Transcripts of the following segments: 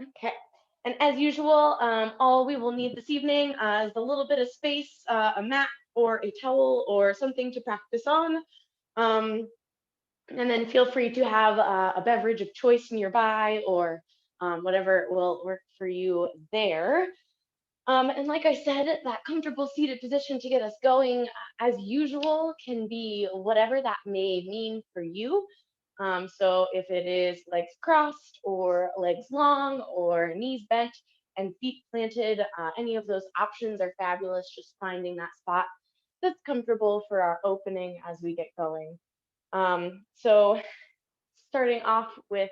Okay. And as usual, all we will need this evening is a little bit of space, a mat or a towel or something to practice on. Um, and then feel free to have a beverage of choice nearby or whatever will work for you there. And like I said, that comfortable seated position to get us going, as usual, can be whatever that may mean for you. So if it is legs crossed or legs long or knees bent and feet planted, any of those options are fabulous. Just finding that spot that's comfortable for our opening as we get going. So starting off with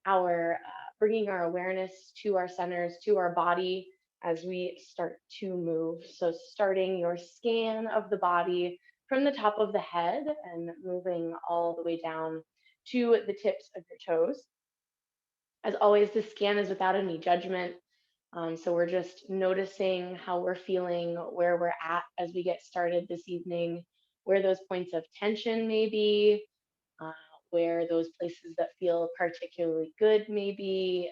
our bringing our awareness to our centers, to our body as we start to move. So, starting your scan of the body from the top of the head and moving all the way down to the tips of your toes. As always, the scan is without any judgment. So, we're just noticing how we're feeling, where we're at as we get started this evening, where those points of tension may be, uh, where those places that feel particularly good maybe.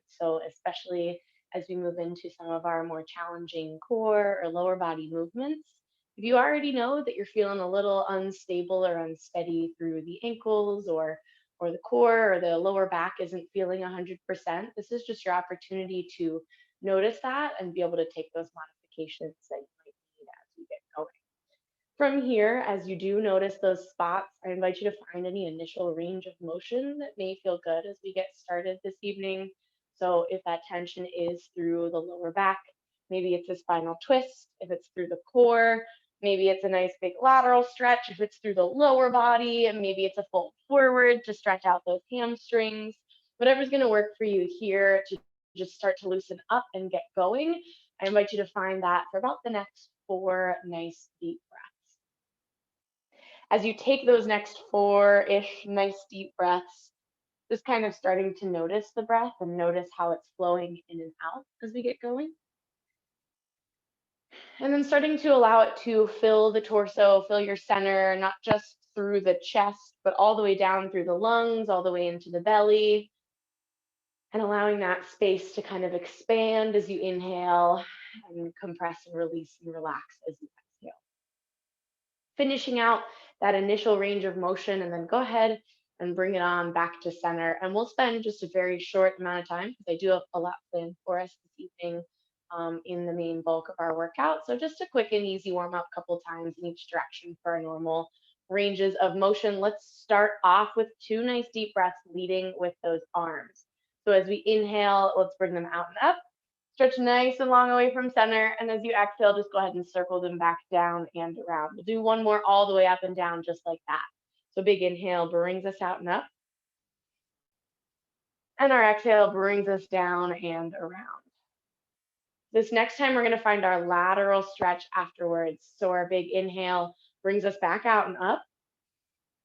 So, especially as we move into some of our more challenging core or lower body movements, if you already know that you're feeling a little unstable or unsteady through the ankles or the core or the lower back isn't feeling 100%, this is just your opportunity to notice that and be able to take those modifications that you might need as we get going. From here, as you do notice those spots, I invite you to find any initial range of motion that may feel good as we get started this evening. So, if that tension is through the lower back, maybe it's a spinal twist. If it's through the core, maybe it's a nice big lateral stretch. If it's through the lower body, and maybe it's a fold forward to stretch out those hamstrings. Whatever's going to work for you here to just start to loosen up and get going. I invite you to find that for about the next 4 nice deep breaths. As you take those next 4-ish nice deep breaths, just kind of starting to notice the breath and notice how it's flowing in and out as we get going. And then starting to allow it to fill the torso, fill your center, not just through the chest, but all the way down through the lungs, all the way into the belly, and allowing that space to kind of expand as you inhale and compress and release and relax as you exhale. Finishing out that initial range of motion, and then go ahead and bring it on back to center. And we'll spend just a very short amount of time because I do have a lot planned for us this evening in the main bulk of our workout. So just a quick and easy warm up, couple times in each direction for our normal ranges of motion. Let's start off with 2 nice deep breaths leading with those arms. So as we inhale, let's bring them out and up. Stretch nice and long away from center. And as you exhale, just go ahead and circle them back down and around. We'll do one more all the way up and down, just like that. So big inhale brings us out and up. And our exhale brings us down and around. This next time, we're going to find our lateral stretch afterwards. So our big inhale brings us back out and up.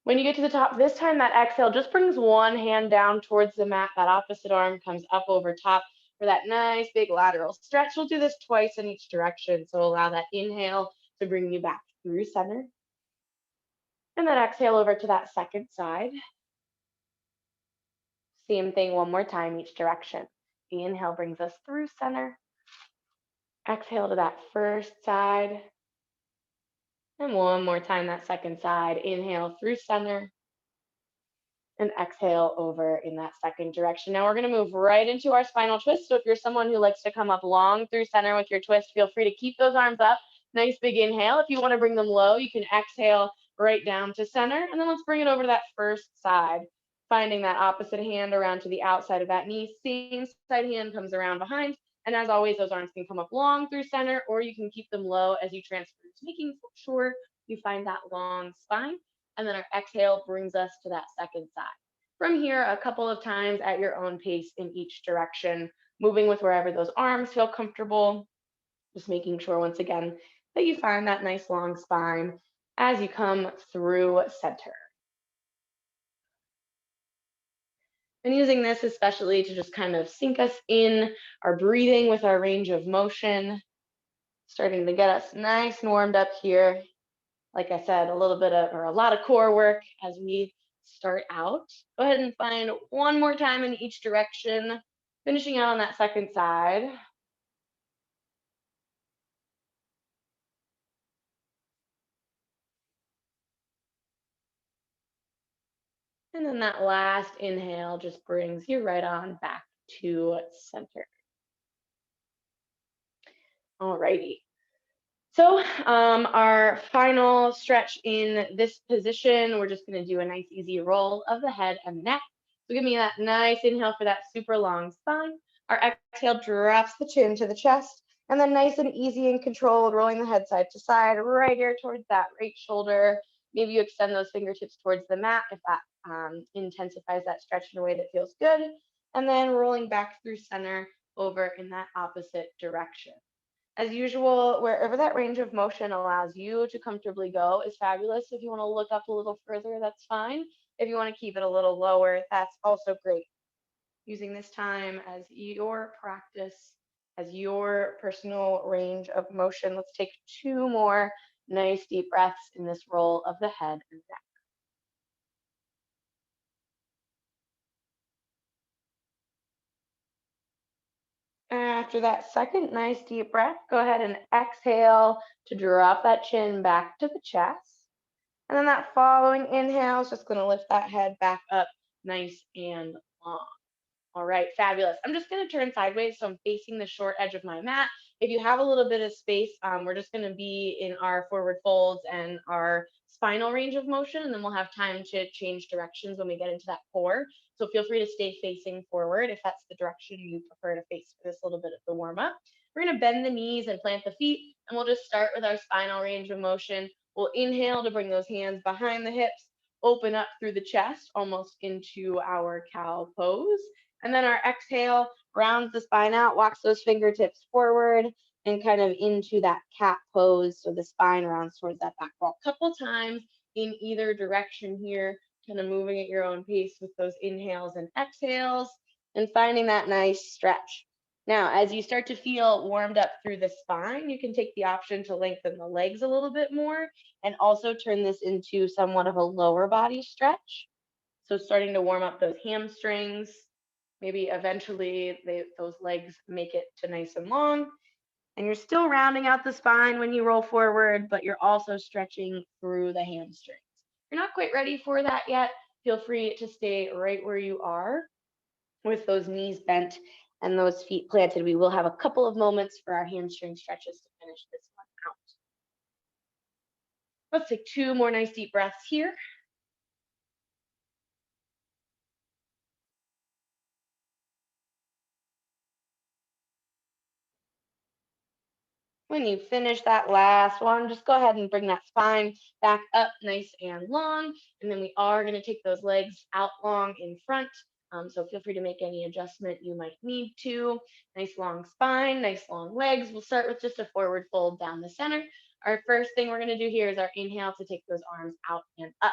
When you get to the top, this time that exhale just brings one hand down towards the mat. That opposite arm comes up over top for that nice big lateral stretch. We'll do this twice in each direction. So allow that inhale to bring you back through center. And then exhale over to that second side. Same thing one more time each direction. The inhale brings us through center. Exhale to that first side. And one more time that second side. Inhale through center. And exhale over in that second direction. Now we're going to move right into our spinal twist. So if you're someone who likes to come up long through center with your twist, feel free to keep those arms up. Nice big inhale. If you want to bring them low, you can exhale right down to center. And then let's bring it over to that first side, finding that opposite hand around to the outside of that knee. Same side hand comes around behind. And as always, those arms can come up long through center, or you can keep them low as you transfer, making sure you find that long spine. And then our exhale brings us to that second side. From here, a couple of times at your own pace in each direction, moving with wherever those arms feel comfortable, just making sure once again that you find that nice long spine as you come through center. And using this especially to just kind of sink us in our breathing with our range of motion, starting to get us nice and warmed up here. Like I said, a little bit of, or a lot of core work as we start out. Go ahead and find one more time in each direction. Finishing out on that second side. And then that last inhale just brings you right on back to center. Alrighty. So our final stretch in this position, we're just going to do a nice easy roll of the head and neck. So give me that nice inhale for that super long spine. Our exhale drops the chin to the chest, and then nice and easy and controlled, rolling the head side to side, right here towards that right shoulder. Maybe you extend those fingertips towards the mat if that intensifies that stretch in a way that feels good. And then rolling back through center over in that opposite direction. As usual, wherever that range of motion allows you to comfortably go is fabulous. If you want to look up a little further, that's fine. If you want to keep it a little lower, that's also great. Using this time as your practice, as your personal range of motion. Let's take 2 more nice deep breaths in this roll of the head and neck. After that second nice deep breath, go ahead and exhale to drop that chin back to the chest. And then that following inhale is just going to lift that head back up nice and long. All right, fabulous. I'm just going to turn sideways so I'm facing the short edge of my mat. If you have a little bit of space, we're just going to be in our forward folds and our spinal range of motion, and then we'll have time to change directions when we get into that core. So feel free to stay facing forward if that's the direction you prefer to face for this little bit of the warm up. We're going to bend the knees and plant the feet, and we'll just start with our spinal range of motion. We'll inhale to bring those hands behind the hips, open up through the chest, almost into our cow pose. And then our exhale rounds the spine out, walks those fingertips forward and kind of into that cat pose. So the spine rounds towards that back wall. Couple times in either direction here, kind of moving at your own pace with those inhales and exhales and finding that nice stretch. Now, as you start to feel warmed up through the spine, you can take the option to lengthen the legs a little bit more and also turn this into somewhat of a lower body stretch. So starting to warm up those hamstrings, maybe eventually those legs make it to nice and long. And you're still rounding out the spine when you roll forward, but you're also stretching through the hamstrings. If you're not quite ready for that yet, feel free to stay right where you are with those knees bent and those feet planted. We will have a couple of moments for our hamstring stretches to finish this one out. Let's take 2 more nice deep breaths here. When you finish that last one, just go ahead and bring that spine back up nice and long. And then we are going to take those legs out long in front. So feel free to make any adjustment you might need to. Nice long spine, nice long legs. We'll start with just a forward fold down the center. Our first thing we're going to do here is our inhale to take those arms out and up.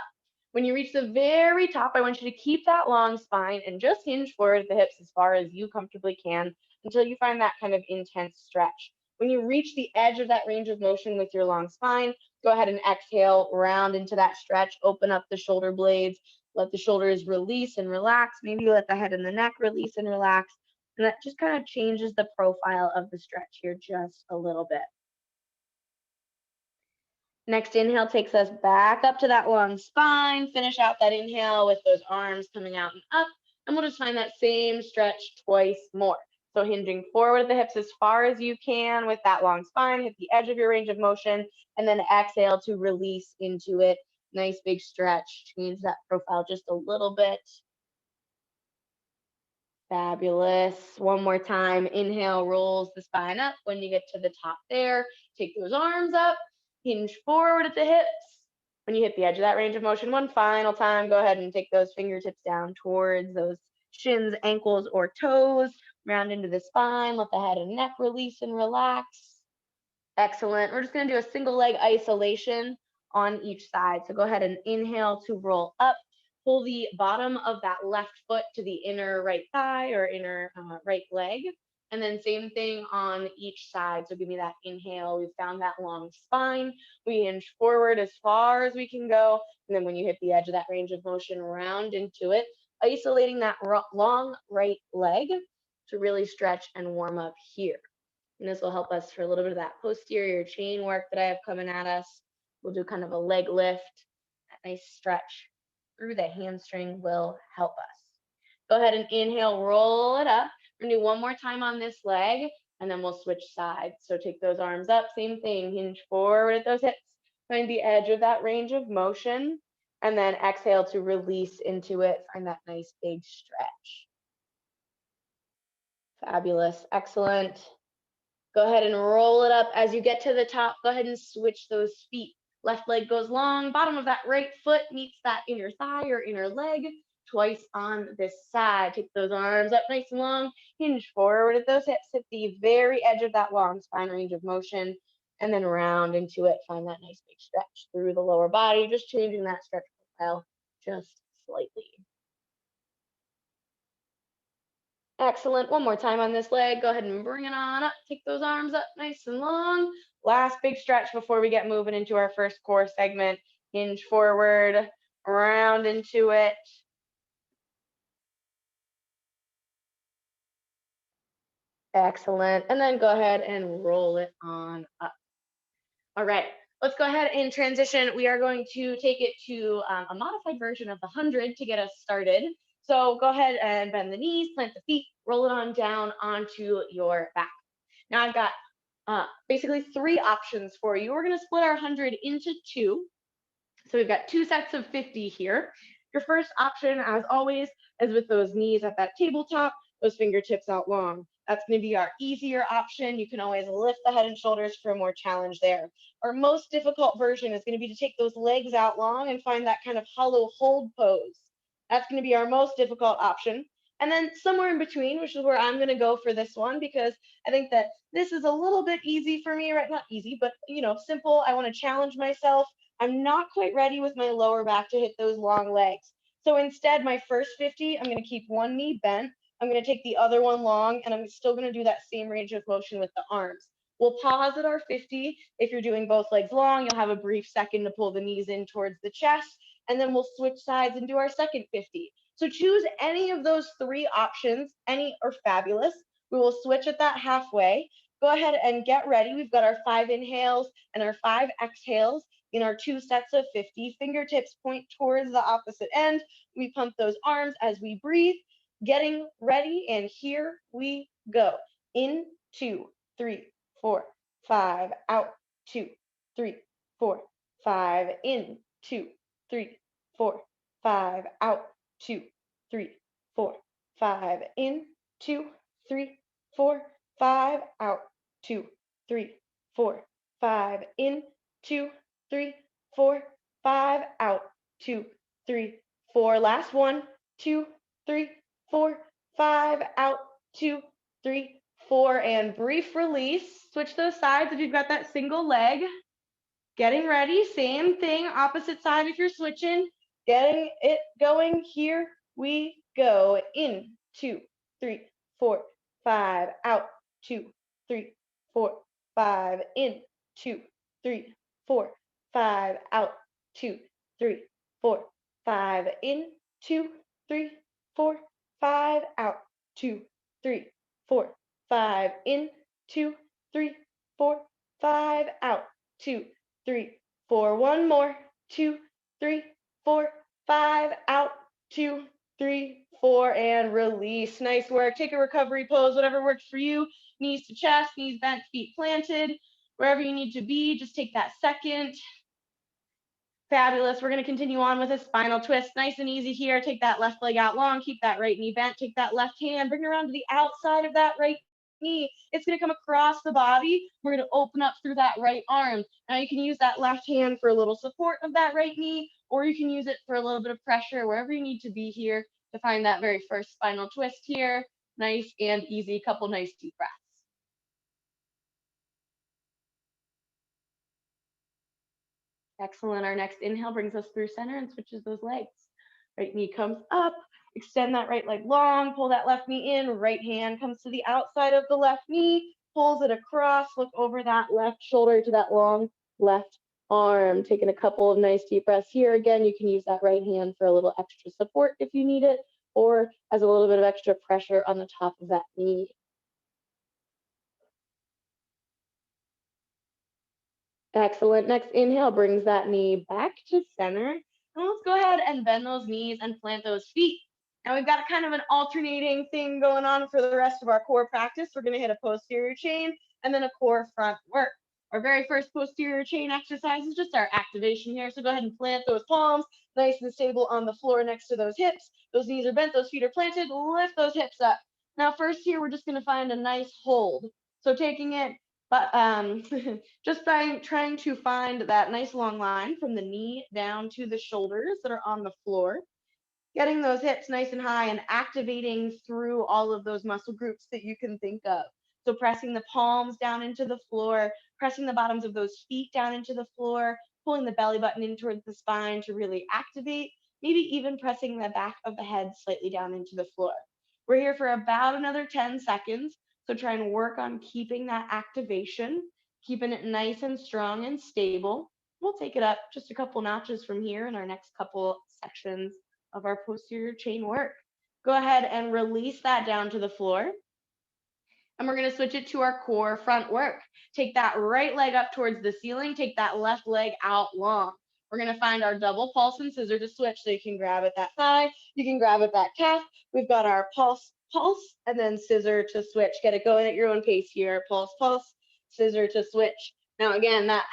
When you reach the very top, I want you to keep that long spine and just hinge forward at the hips as far as you comfortably can until you find that kind of intense stretch. When you reach the edge of that range of motion with your long spine, go ahead and exhale, round into that stretch, open up the shoulder blades, let the shoulders release and relax. Maybe let the head and the neck release and relax. And that just kind of changes the profile of the stretch here just a little bit. Next inhale takes us back up to that long spine. Finish out that inhale with those arms coming out and up. And we'll just find that same stretch twice more. So hinging forward at the hips as far as you can with that long spine, hit the edge of your range of motion, and then exhale to release into it. Nice big stretch. Change that profile just a little bit. Fabulous. One more time. Inhale, rolls the spine up. When you get to the top there, take those arms up, hinge forward at the hips. When you hit the edge of that range of motion, one final time, go ahead and take those fingertips down towards those shins, ankles, or toes. Round into the spine. Let the head and neck release and relax. Excellent. We're just going to do a single leg isolation on each side. So go ahead and inhale to roll up. Pull the bottom of that left foot to the inner right thigh or inner right leg. And then same thing on each side. So give me that inhale. We've found that long spine. We hinge forward as far as we can go. And then when you hit the edge of that range of motion, round into it, isolating that long right leg. to really stretch and warm up here. And this will help us for a little bit of that posterior chain work that I have coming at us. We'll do kind of a leg lift. That nice stretch through the hamstring will help us. Go ahead and inhale, roll it up. We're gonna do one more time on this leg, and then we'll switch sides. So take those arms up, same thing, hinge forward at those hips. Find the edge of that range of motion, and then exhale to release into it. Find that nice big stretch. Fabulous, excellent. Go ahead and roll it up. As you get to the top, go ahead and switch those feet. Left leg goes long, bottom of that right foot meets that inner thigh or inner leg, twice on this side. Take those arms up nice and long, hinge forward at those hips, hit the very edge of that long spine range of motion, and then round into it. Find that nice big stretch through the lower body, just changing that stretch profile just slightly. Excellent. One more time on this leg. Go ahead and bring it on up. Take those arms up nice and long. Last big stretch before we get moving into our first core segment. Hinge forward, round into it. Excellent. And then go ahead and roll it on up. All right. Let's go ahead and transition. We are going to take it to a modified version of the 100 to get us started. So go ahead and bend the knees, plant the feet, roll it on down onto your back. Now I've got basically 3 options for you. We're going to split our 100 into 2. So we've got 2 sets of 50 here. Your first option, as always, is with those knees at that tabletop, those fingertips out long. That's going to be our easier option. You can always lift the head and shoulders for more challenge there. Our most difficult version is going to be to take those legs out long and find that kind of hollow hold pose. That's going to be our most difficult option. And then somewhere in between, which is where I'm going to go for this one, because I think that this is a little bit easy for me, right? Not easy, but simple. I want to challenge myself. I'm not quite ready with my lower back to hit those long legs. So instead, my first 50, I'm going to keep one knee bent. I'm going to take the other one long, and I'm still going to do that same range of motion with the arms. We'll pause at our 50. If you're doing both legs long, you'll have a brief second to pull the knees in towards the chest, and then we'll switch sides and do our second 50. So choose any of those 3 options. Any are fabulous. We will switch at that halfway. Go ahead and get ready. We've got our 5 inhales and our 5 exhales in our 2 sets of 50. Fingertips point towards the opposite end. We pump those arms as we breathe. Getting ready, and here we go. In, 2, 3, 4, 5. Out, 2, 3, 4, 5. In, 2, 3, 4, 5. Out, 2, 3, 4, 5. In, 2, 3, 4, 5. Out, 2, 3, 4, 5. In, 2, 3, 4, 5. Out, 2, 3, 4. Last 1, 2, 3, 4, 5. Out, 2, 3, 4. And brief release. Switch those sides if you've got that single leg. Getting ready. Same thing. Opposite side if you're switching. Getting it going. Here we go. In, 2, 3, 4, 5. Out, 2, 3, 4, 5. In, 2, 3, 4, 5. Out, 2, 3, 4, 5. In, 2, 3, 4, 5. Out, 2, 3, 4, 5. In, 2, 3, 4, 5. Out, 2, 3, 4. One more. 2, 3, 4, 5. Out, 2, 3, 4. And release. Nice work. Take a recovery pose, whatever works for you. Knees to chest, knees bent, feet planted. Wherever you need to be, just take that second. Fabulous. We're going to continue on with a spinal twist. Nice and easy here. Take that left leg out long. Keep that right knee bent. Take that left hand. Bring it around to the outside of that right knee. It's going to come across the body. We're going to open up through that right arm. Now you can use that left hand for a little support of that right knee, or you can use it for a little bit of pressure wherever you need to be here to find that very first spinal twist here. Nice and easy. Couple nice deep breaths. Excellent. Our next inhale brings us through center and switches those legs. Right knee comes up, extend that right leg long, pull that left knee in, right hand comes to the outside of the left knee, pulls it across, look over that left shoulder to that long left arm. Taking a couple of nice deep breaths here. Again, you can use that right hand for a little extra support if you need it, or as a little bit of extra pressure on the top of that knee. Excellent. Next inhale brings that knee back to center. And let's go ahead and bend those knees and plant those feet. Now we've got kind of an alternating thing going on for the rest of our core practice. We're going to hit a posterior chain and then a core front work. Our very first posterior chain exercise is just our activation here. So go ahead and plant those palms nice and stable on the floor next to those hips. Those knees are bent, those feet are planted. Lift those hips up. Now first here, we're just going to find a nice hold. So taking it, but just trying to find that nice long line from the knee down to the shoulders that are on the floor. Getting those hips nice and high and activating through all of those muscle groups that you can think of. So pressing the palms down into the floor, pressing the bottoms of those feet down into the floor, pulling the belly button in towards the spine to really activate, maybe even pressing the back of the head slightly down into the floor. We're here for about another 10 seconds. So try and work on keeping that activation, keeping it nice and strong and stable. We'll take it up just a couple notches from here in our next couple sections of our posterior chain work. Go ahead and release that down to the floor. And we're going to switch it to our core front work. Take that right leg up towards the ceiling. Take that left leg out long. We're going to find our double pulse and scissor to switch. So you can grab at that thigh, you can grab at that calf. We've got our pulse, and then scissor to switch. Get it going at your own pace here. Pulse, scissor to switch. Now again, that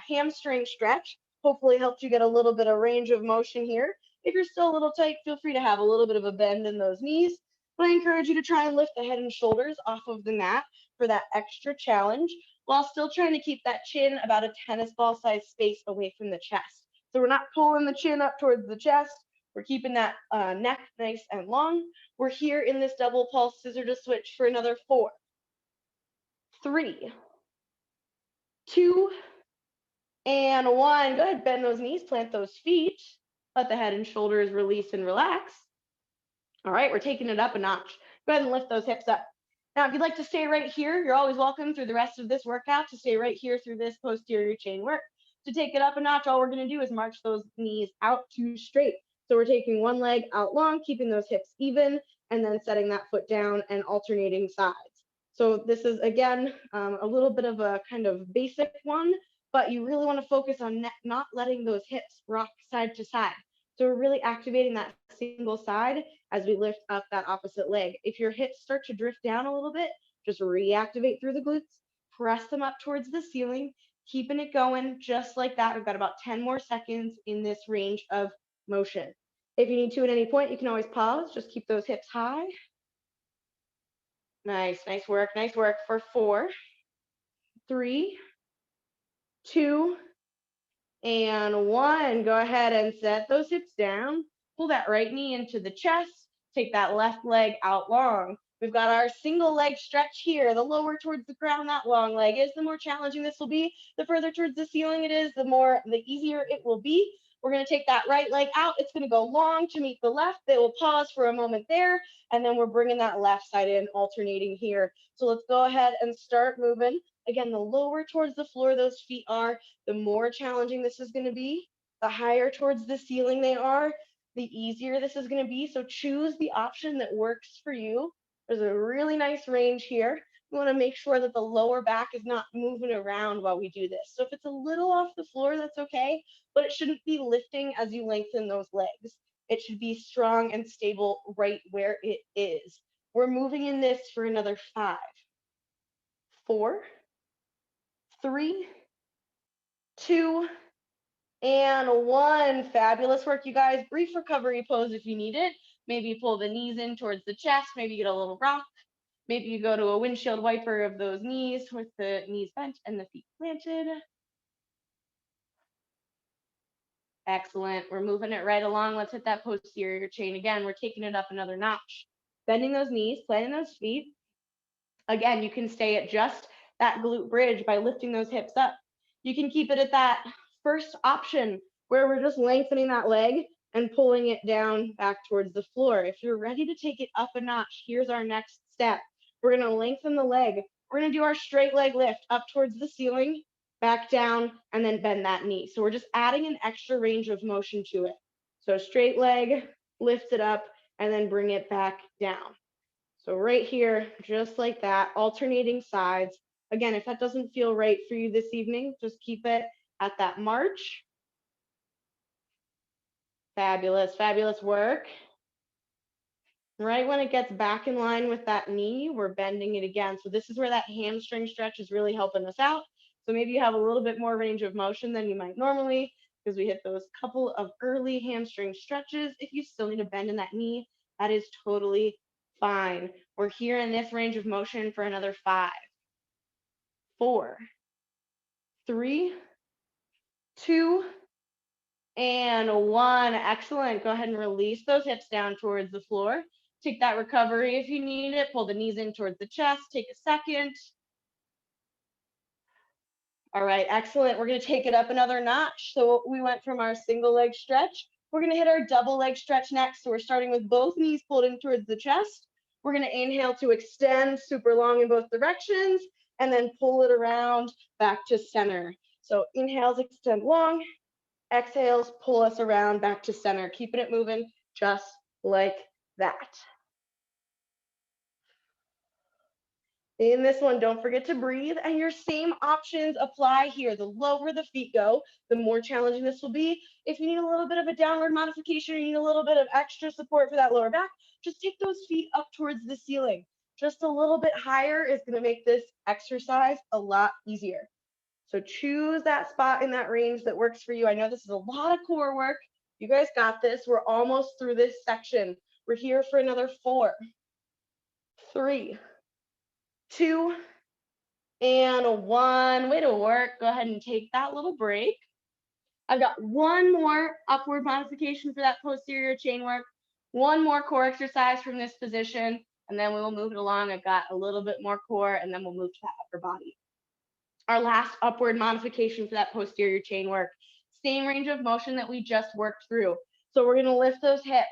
hamstring stretch hopefully helped you get a little bit of range of motion here. If you're still a little tight, feel free to have a little bit of a bend in those knees. But I encourage you to try and lift the head and shoulders off of the mat for that extra challenge, while still trying to keep that chin about a tennis ball size space away from the chest. So we're not pulling the chin up towards the chest. We're keeping that neck nice and long. We're here in this double pulse scissor to switch for another 4, 3, 2, and 1. Go ahead, bend those knees, plant those feet. Let the head and shoulders release and relax. All right, we're taking it up a notch. Go ahead and lift those hips up. Now, if you'd like to stay right here, you're always welcome through the rest of this workout to stay right here through this posterior chain work. To take it up a notch, all we're going to do is march those knees out to straight. So we're taking one leg out long, keeping those hips even, and then setting that foot down and alternating sides. So this is, again, a little bit of a kind of basic one, but you really want to focus on not letting those hips rock side to side. So we're really activating that single side as we lift up that opposite leg. If your hips start to drift down a little bit, just reactivate through the glutes, press them up towards the ceiling, keeping it going just like that. We've got about 10 more seconds in this range of motion. If you need to at any point, you can always pause. Just keep those hips high. Nice work for 4, 3, 2, and 1. Go ahead and set those hips down. Pull that right knee into the chest. Take that left leg out long. We've got our single leg stretch here. The lower towards the ground that long leg is, the more challenging this will be. The further towards the ceiling it is, the easier it will be. We're going to take that right leg out. It's going to go long to meet the left. They will pause for a moment there, and then we're bringing that left side in, alternating here. So let's go ahead and start moving. Again, the lower towards the floor those feet are, the more challenging this is going to be. The higher towards the ceiling they are, the easier this is going to be. So choose the option that works for you. There's a really nice range here. We want to make sure that the lower back is not moving around while we do this. So if it's a little off the floor, that's okay, but it shouldn't be lifting as you lengthen those legs. It should be strong and stable right where it is. We're moving in this for another 5, 4, 3, 2, and 1. Fabulous work, you guys. Brief recovery pose if you need it. Maybe pull the knees in towards the chest. Maybe you get a little rock. Maybe you go to a windshield wiper of those knees with the knees bent and the feet planted. Excellent. We're moving it right along. Let's hit that posterior chain again. We're taking it up another notch. Bending those knees, planting those feet. Again, you can stay at just that glute bridge by lifting those hips up. You can keep it at that first option where we're just lengthening that leg and pulling it down back towards the floor. If you're ready to take it up a notch, here's our next step. We're going to lengthen the leg. We're going to do our straight leg lift up towards the ceiling, back down, and then bend that knee. So we're just adding an extra range of motion to it. So straight leg, lift it up, and then bring it back down. So right here, just like that, alternating sides. Again, if that doesn't feel right for you this evening, just keep it at that march. Fabulous, fabulous work. Right when it gets back in line with that knee, we're bending it again. So this is where that hamstring stretch is really helping us out. So maybe you have a little bit more range of motion than you might normally because we hit those couple of early hamstring stretches. If you still need to bend in that knee, that is totally fine. We're here in this range of motion for another 5, 4, 3, 2, and 1. Excellent. Go ahead and release those hips down towards the floor. Take that recovery if you need it. Pull the knees in towards the chest. Take a second. All right, excellent. We're going to take it up another notch. So we went from our single leg stretch. We're going to hit our double leg stretch next. So we're starting with both knees pulled in towards the chest. We're going to inhale to extend super long in both directions and then pull it around back to center. So inhales, extend long. Exhales, pull us around back to center, keeping it moving just like that. In this one, don't forget to breathe, and your same options apply here. The lower the feet go, the more challenging this will be. If you need a little bit of a downward modification, or you need a little bit of extra support for that lower back, just take those feet up towards the ceiling. Just a little bit higher is going to make this exercise a lot easier. So choose that spot in that range that works for you. I know this is a lot of core work. You guys got this. We're almost through this section. We're here for another 4, 3, 2, and 1. Way to work. Go ahead and take that little break. I've got one more upward modification for that posterior chain work, one more core exercise from this position, and then we will move it along. I've got a little bit more core, and then we'll move to that upper body. Our last upward modification for that posterior chain work, same range of motion that we just worked through. So we're going to lift those hips.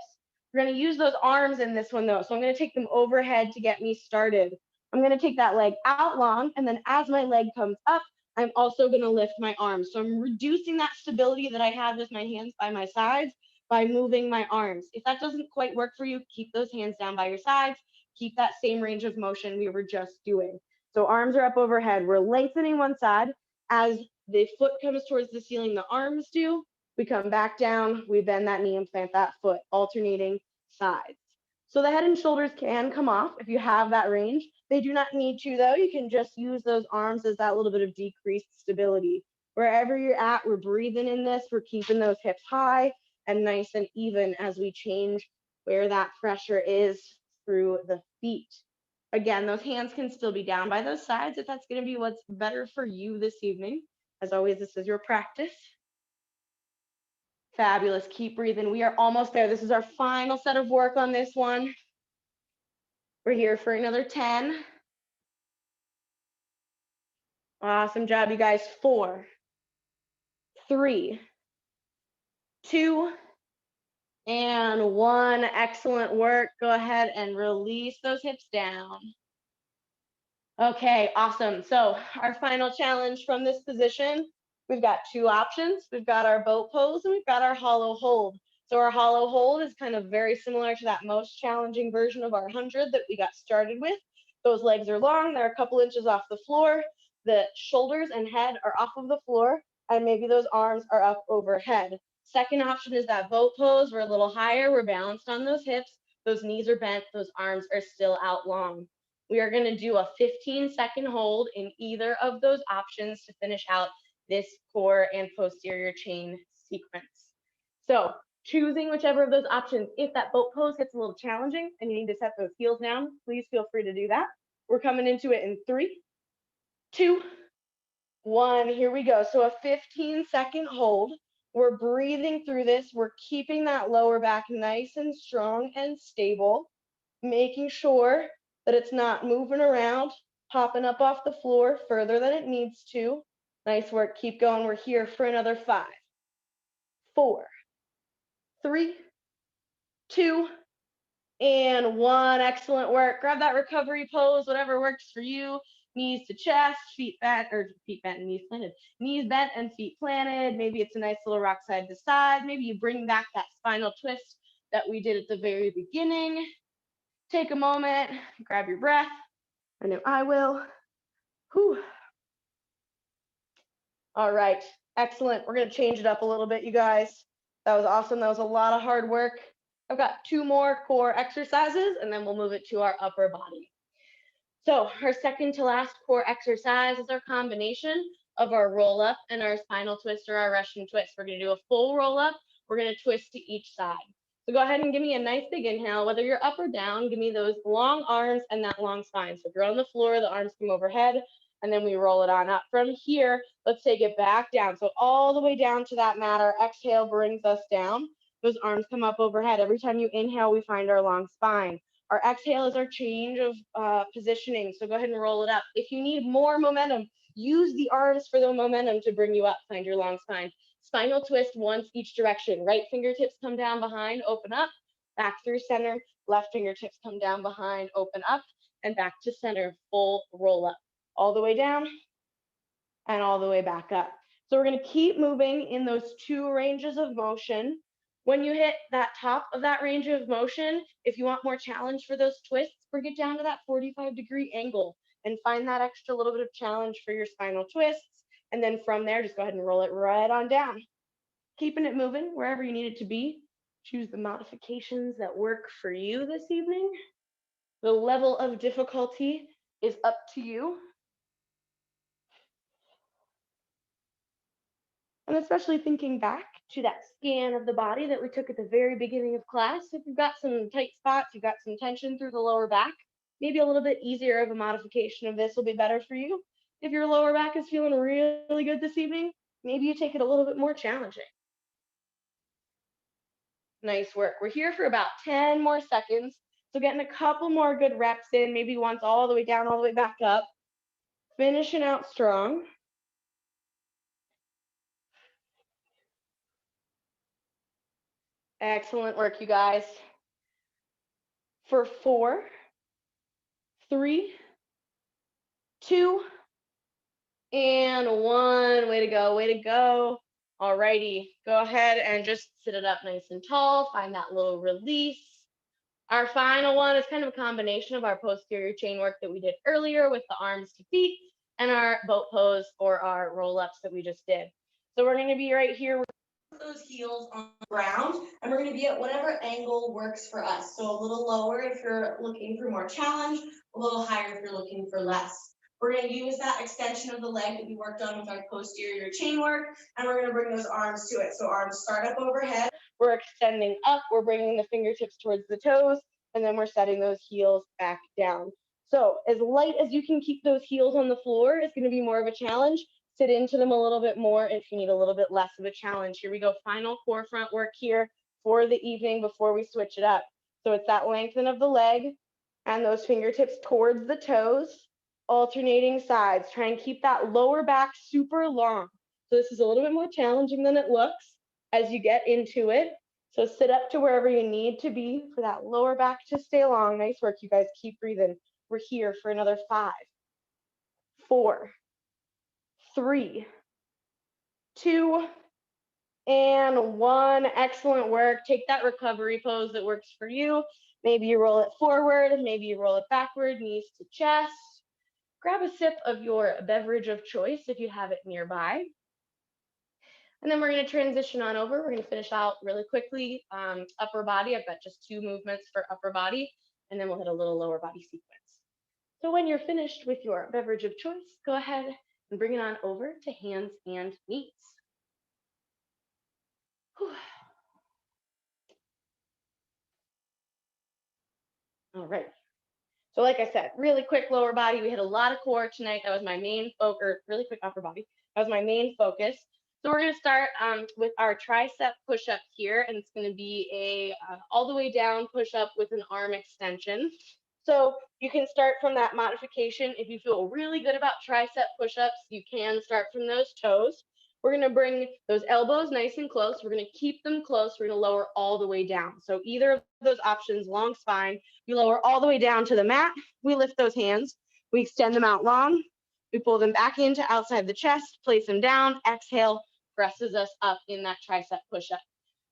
We're going to use those arms in this one though. So I'm going to take them overhead to get me started. I'm going to take that leg out long, and then as my leg comes up, I'm also going to lift my arms. So I'm reducing that stability that I have with my hands by my sides by moving my arms. If that doesn't quite work for you, keep those hands down by your sides. Keep that same range of motion we were just doing. So arms are up overhead. We're lengthening one side. As the foot comes towards the ceiling, the arms do. We come back down, we bend that knee and plant that foot, alternating sides. So the head and shoulders can come off if you have that range. They do not need to though. You can just use those arms as that little bit of decreased stability. Wherever you're at, we're breathing in this. We're keeping those hips high and nice and even as we change where that pressure is through the feet. Again, those hands can still be down by those sides if that's going to be what's better for you this evening. As always, this is your practice. Fabulous. Keep breathing. We are almost there. This is our final set of work on this one. We're here for another 10. Awesome job, you guys. 4, 3, 2, and 1. Excellent work. Go ahead and release those hips down. Okay, awesome. So our final challenge from this position, we've got 2 options. We've got our boat pose and we've got our hollow hold. So our hollow hold is kind of very similar to that most challenging version of our 100 that we got started with. Those legs are long, they're a couple inches off the floor. The shoulders and head are off of the floor, and maybe those arms are up overhead. Second option is that boat pose. We're a little higher, we're balanced on those hips, those knees are bent, those arms are still out long. We are going to do a 15-second hold in either of those options to finish out this core and posterior chain sequence. So choosing whichever of those options, if that boat pose gets a little challenging and you need to set those heels down, please feel free to do that. We're coming into it in 3, 2, 1. Here we go. So a 15-second hold. We're breathing through this. We're keeping that lower back nice and strong and stable, making sure that it's not moving around, popping up off the floor further than it needs to. Nice work. Keep going. We're here for another 5, 4, 3, 2, and 1. Excellent work. Grab that recovery pose, whatever works for you. Knees to chest, feet bent, or feet bent and knees planted. Knees bent and feet planted. Maybe it's a nice little rock side to side. Maybe you bring back that spinal twist that we did at the very beginning. Take a moment, grab your breath. I know I will. Whew. All right, excellent. We're gonna change it up a little bit, you guys. That was awesome. That was a lot of hard work. I've got 2 more core exercises, and then we'll move it to our upper body. So our second to last core exercise is our combination of our roll up and our spinal twist or our Russian twist. We're gonna do a full roll up. We're gonna twist to each side. So go ahead and give me a nice big inhale, whether you're up or down, give me those long arms and that long spine. So if you're on the floor, the arms come overhead, and then we roll it on up. From here, let's take it back down. So all the way down to that mat. Our exhale brings us down. Those arms come up overhead. Every time you inhale, we find our long spine. Our exhale is our change of positioning. So go ahead and roll it up. If you need more momentum, use the arms for the momentum to bring you up. Find your long spine. Spinal twist once each direction. Right fingertips come down behind, open up, back through center. Left fingertips come down behind, open up, and back to center. Full roll up. All the way down and all the way back up. So we're going to keep moving in those 2 ranges of motion. When you hit that top of that range of motion, if you want more challenge for those twists, bring it down to that 45-degree angle and find that extra little bit of challenge for your spinal twists. And then from there, just go ahead and roll it right on down. Keeping it moving wherever you need it to be. Choose the modifications that work for you this evening. The level of difficulty is up to you. And especially thinking back to that scan of the body that we took at the very beginning of class. If you've got some tight spots, you've got some tension through the lower back, maybe a little bit easier of a modification of this will be better for you. If your lower back is feeling really good this evening, maybe you take it a little bit more challenging. Nice work. We're here for about 10 more seconds. So getting a couple more good reps in, maybe once all the way down, all the way back up. Finishing out strong. Excellent work, you guys. For 4, 3, 2, and 1. Way to go, way to go. Alrighty, go ahead and just sit it up nice and tall. Find that little release. Our final one is kind of a combination of our posterior chain work that we did earlier with the arms to feet and our boat pose or our roll-ups that we just did. So we're going to be right here with those heels on the ground, and we're going to be at whatever angle works for us. So a little lower if you're looking for more challenge, a little higher if you're looking for less. We're going to use that extension of the leg that we worked on with our posterior chain work, and we're going to bring those arms to it. So arms start up overhead. We're extending up. We're bringing the fingertips towards the toes, and then we're setting those heels back down. So as light as you can keep those heels on the floor is going to be more of a challenge. Sit into them a little bit more if you need a little bit less of a challenge. Here we go. Final core front work here for the evening before we switch it up. So it's that lengthen of the leg and those fingertips towards the toes, alternating sides. Try and keep that lower back super long. So this is a little bit more challenging than it looks as you get into it. So sit up to wherever you need to be for that lower back to stay long. Nice work, you guys. Keep breathing. We're here for another 5, 4, 3, 2, and 1. Excellent work. Take that recovery pose that works for you. Maybe you roll it forward, maybe you roll it backward, knees to chest. Grab a sip of your beverage of choice if you have it nearby. And then we're going to transition on over. We're going to finish out really quickly. Upper body, I've got just 2 movements for upper body, and then we'll hit a little lower body sequence. So when you're finished with your beverage of choice, go ahead and bring it on over to hands and knees. Whew. All right. So like I said, really quick lower body. We hit a lot of core tonight. That was my main focus. Really quick upper body. That was my main focus. So we're going to start with our tricep push-up here, and it's going to be a all the way down push-up with an arm extension. So you can start from that modification. If you feel really good about tricep push-ups, you can start from those toes. We're going to bring those elbows nice and close. We're going to keep them close. We're going to lower all the way down. So either of those options, long spine, we lower all the way down to the mat. We lift those hands. We extend them out long. We pull them back into outside the chest, place them down. Exhale, presses us up in that tricep push-up.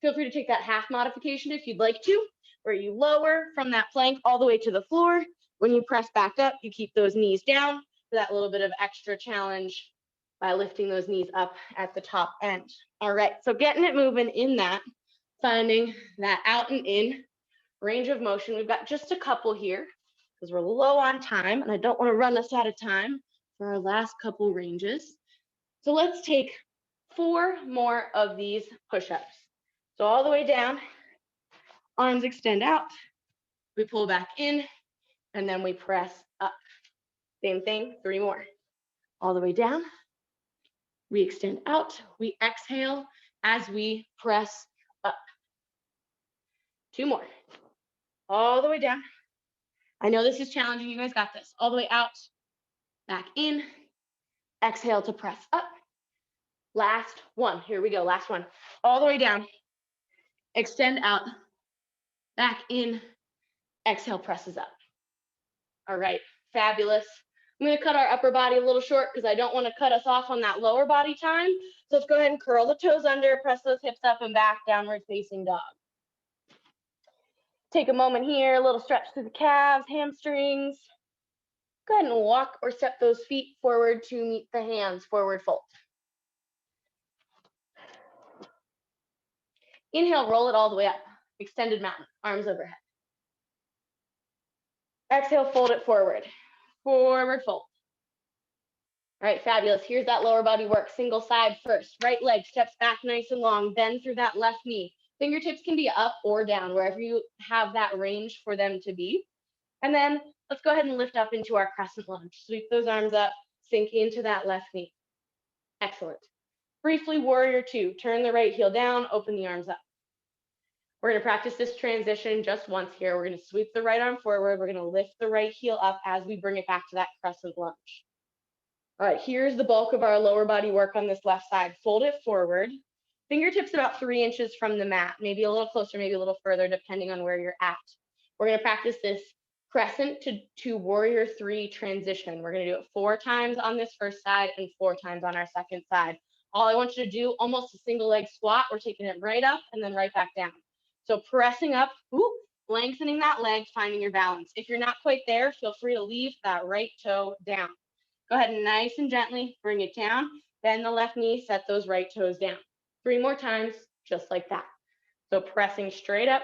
Feel free to take that half modification if you'd like to, where you lower from that plank all the way to the floor. When you press back up, you keep those knees down for that little bit of extra challenge by lifting those knees up at the top end. All right, so getting it moving in that, finding that out and in range of motion. We've got just a couple here because we're low on time and I don't want to run us out of time for our last couple ranges. So let's take 4 more of these push-ups. So all the way down, arms extend out, we pull back in, and then we press up. Same thing, 3 more. All the way down, we extend out, we exhale as we press up. 2 more. All the way down. I know this is challenging, you guys got this. All the way out, back in, exhale to press up. Last one, here we go, last one. All the way down, extend out, back in, exhale, presses up. All right, fabulous. I'm gonna cut our upper body a little short because I don't wanna cut us off on that lower body time. So let's go ahead and curl the toes under, press those hips up and back, downward facing dog. Take a moment here, a little stretch through the calves, hamstrings. Go ahead and walk or step those feet forward to meet the hands, forward fold. Inhale, roll it all the way up. Extended mountain, arms overhead. Exhale, fold it forward. Forward fold. All right, fabulous. Here's that lower body work. Single side first. Right leg steps back nice and long. Bend through that left knee. Fingertips can be up or down, wherever you have that range for them to be. And then let's go ahead and lift up into our crescent lunge. Sweep those arms up, sink into that left knee. Excellent. Briefly, warrior 2. Turn the right heel down, open the arms up. We're going to practice this transition just once here. We're going to sweep the right arm forward. We're going to lift the right heel up as we bring it back to that crescent lunge. All right, here's the bulk of our lower body work on this left side. Fold it forward. Fingertips about 3 inches from the mat, maybe a little closer, maybe a little further, depending on where you're at. We're going to practice this crescent to warrior 3 transition. We're going to do it 4 times on this first side and 4 times on our second side. All I want you to do, almost a single leg squat. We're taking it right up and then right back down. So pressing up, lengthening that leg, finding your balance. If you're not quite there, feel free to leave that right toe down. Go ahead and nice and gently bring it down. Bend the left knee, set those right toes down. 3 more times, just like that. So pressing straight up,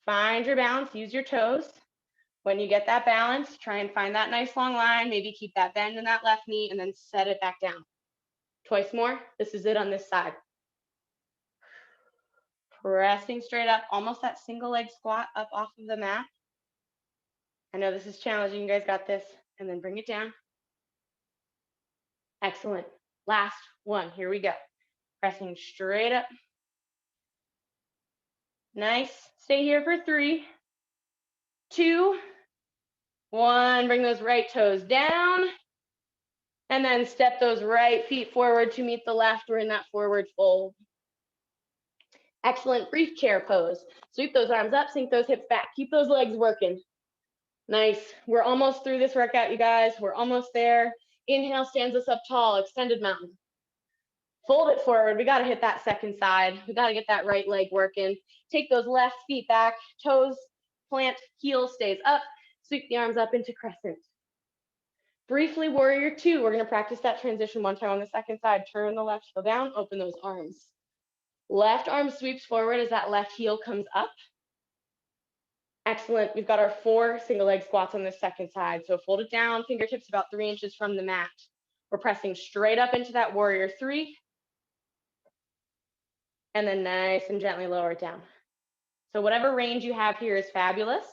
find your balance, use your toes. When you get that balance, try and find that nice long line, maybe keep that bend in that left knee and then set it back down. Twice more, this is it on this side. Pressing straight up, almost that single leg squat up off of the mat. I know this is challenging, you guys got this. And then bring it down. Excellent. Last one, here we go. Pressing straight up. Nice. Stay here for 3, 2, 1. Bring those right toes down. And then step those right feet forward to meet the left. We're in that forward fold. Excellent. Brief chair pose. Sweep those arms up, sink those hips back. Keep those legs working. Nice. We're almost through this workout, you guys. We're almost there. Inhale stands us up tall, extended mountain. Fold it forward. We got to hit that second side. We got to get that right leg working. Take those left feet back, toes plant, heel stays up. Sweep the arms up into crescent. Briefly, warrior 2. We're going to practice that transition 1 time on the second side. Turn the left heel down, open those arms. Left arm sweeps forward as that left heel comes up. Excellent. We've got our 4 single leg squats on the second side. So fold it down, fingertips about 3 inches from the mat. We're pressing straight up into that warrior 3. And then nice and gently lower it down. So whatever range you have here is fabulous.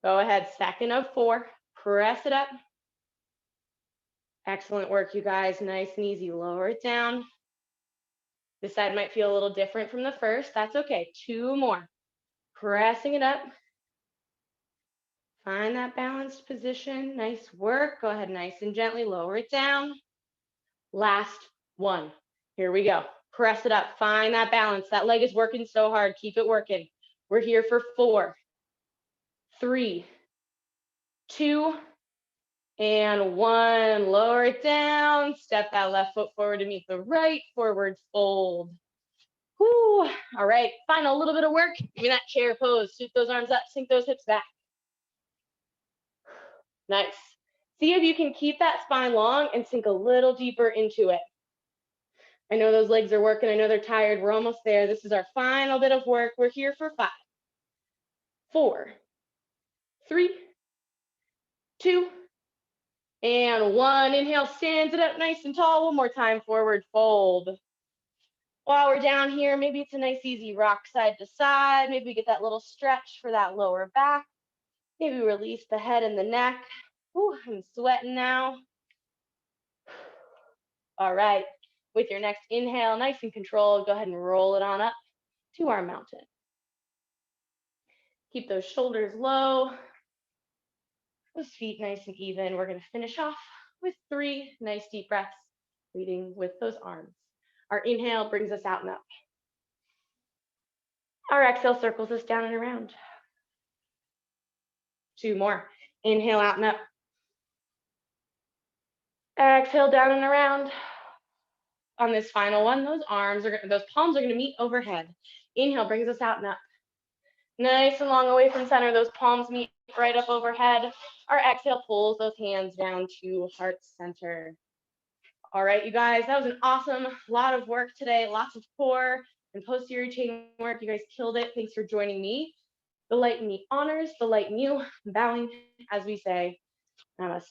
Go ahead, second of 4, press it up. Excellent work, you guys. Nice and easy. Lower it down. This side might feel a little different from the first. That's okay. 2 more. Pressing it up. Find that balanced position. Nice work. Go ahead, nice and gently lower it down. Last 1. Here we go. Press it up. Find that balance. That leg is working so hard. Keep it working. We're here for 4, 3, 2, and 1. Lower it down. Step that left foot forward to meet the right. Forward fold. Whew. All right, final little bit of work. Give me that chair pose. Scoop those arms up, sink those hips back. Nice. See if you can keep that spine long and sink a little deeper into it. I know those legs are working. I know they're tired. We're almost there. This is our final bit of work. We're here for 5, 4, 3, 2, and 1. Inhale, stands it up nice and tall. One more time, forward fold. While we're down here, maybe it's a nice easy rock side to side. Maybe we get that little stretch for that lower back. Maybe release the head and the neck. Ooh, I'm sweating now. All right, with your next inhale, nice and controlled, go ahead and roll it on up to our mountain. Keep those shoulders low, those feet nice and even. We're gonna finish off with 3 nice deep breaths, leading with those arms. Our inhale brings us out and up. Our exhale circles us down and around. 2 more. Inhale out and up. Exhale down and around. On this final one, those palms are gonna meet overhead. Inhale brings us out and up. Nice and long away from center. Those palms meet right up overhead. Our exhale pulls those hands down to heart center. All right, you guys, that was an awesome lot of work today. Lots of core and posterior chain work. You guys killed it. Thanks for joining me. The light in me honors the light in you. I'm bowing as we say, namaste.